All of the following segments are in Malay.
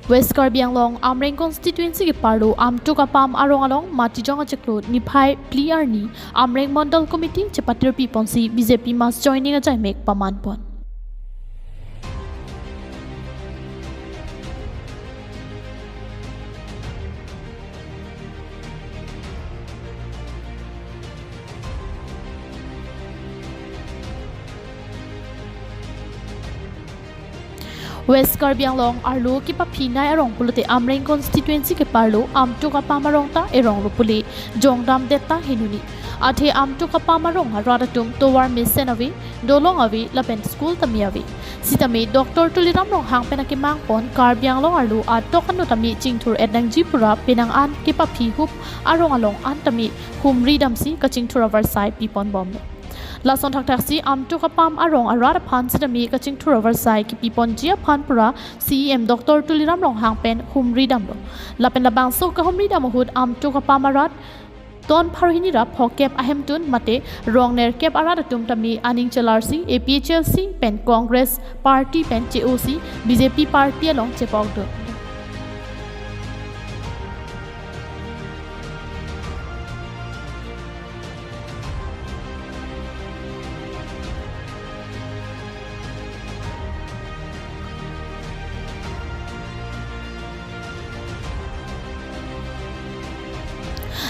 West Karbi Anglong Amreng constituency ke Parlo Amtuk Apam arong along Matijong Ajeklo Niphai Pliar ni Amreng Mandal Committee Cepatir Piponsi BJP mas joining a Jaimek Pamanpon. West Karbi Anglong Arlo ki paphinai arong pulute Amreng constituency ke Parlo Amtuk Apam arong ta erong lupuli Jongdam detta hinuni athe Amtuk Apam arong radatum towar misenawi dolong awi lapen school tamiawi sitami Dr. Tuliram rong hang penaki mangpon Karbi Anglong Arlo atokan notami chingthur edang jipura penang an ki paphi hup arong along antami humri damsi kachingthur avarsai pipon bombe Lason taksi Amtuk Apam arong arada phan sidami kaching thur oversight ki pipon jia phan pura CM Dr. Tuliram rong hangpen humri damlo lapen labang so ka humri damohud Amtuk Apam arat ton pharhini ra phokep ahemtun mate rong ner kep arada tumtami aning chelarsi APHLC pen Congress party pen COC BJP party along chepawdo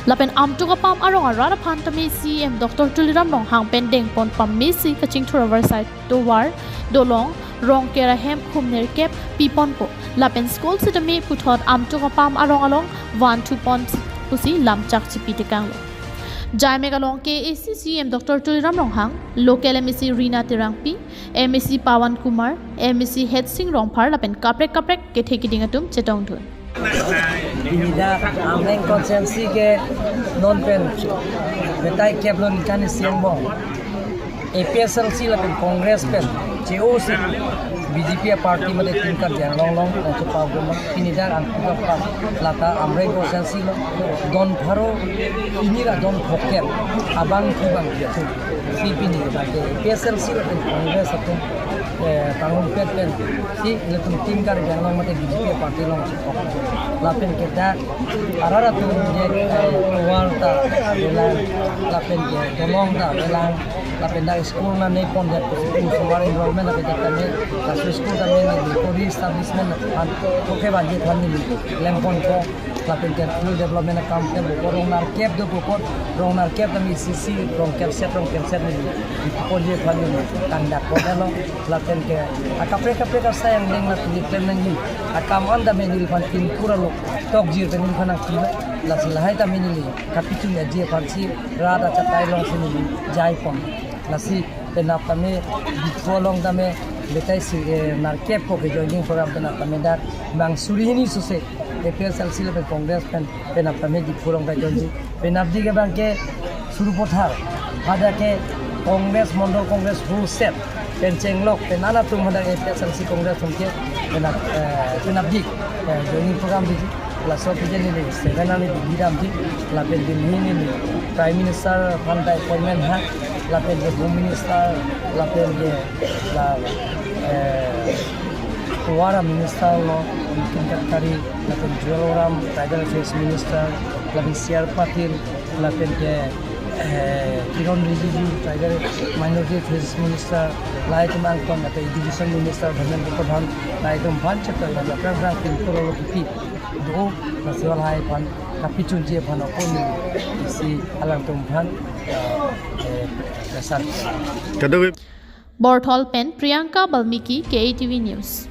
Lapen Amtuk Apam arong arada phantami CM Dr. Tuliram rong hang pendeng pon pamisi kaching thur oversight towar dolong rong kera hem khumner kep pipon po lapen school sitami puthot Amtuk Apam arong along 1-2 pon pusi lamchak chipi tekang Jaime galong ke CM Dr. Tuliram rong hang local MEC Rina Tirangpi MEC Pawan Kumar MEC Het Singh Rongphar lapen kaprek ke thekidingatum chetong thun Tidak Amreng konsensi ke non pen betai keblon kan siambong APHLC lapen Congress pen COC BJP party made tingkat yang long untuk pagum ini dan Amtuk Apam lata Amreng konsensi lo don pharo ini la don phokep abang kibang itu CP ni bagi APHLC lapen Congress atau tanggung pen si letum tingkat yang long made BJP party long lapen kita arara tu je warta belang lapen je dolong ta belang lapen da school na nei pon je suar enrollment na kita kami kasu school kami ni kori establishment an oke baje thani ni lempon ko lapen ke full development account ke rong nar kep do pokot rong nar kep kami CC rong kep set ni ko je thani ni tanda ko dalo lapen ke akapre ka sayang deng na tu plan ni akam anda menil pan tin pura tok jir tenin khana kila lasilahai ta minili kapitu ya je pansi rada chatai long sinili jai pon lasi penap tame bitfolong tame betai si narkep ko ke joining program penap tame dar bang surihini suse APHLC le Congress penap tame bitfolong ka joining penap di ke bang ke suru pothar ada ke Congress Mondol Congress full set pencenglok penana tum ada APHLC Congress ke penap di joining program di Laso pijen ini sebenarnya ni bidam di lapen di ini Prime Minister pandai appointment ha lapen di Home Minister lapen di Wara Minister lo tingkat kari lapen Jualoram Tribal Affairs Minister lapen Siar Patil lapen di Kiron Rijiju Tribal Minority Affairs Minister lai tu mangkon atau Education Minister Dharmen Pradhan lai tu banyak terlalu berang pintu piti do nasional hai pan kapicun je pan opon si alang tumpan dasar Borthol Pen Priyanka Balmiki KTV News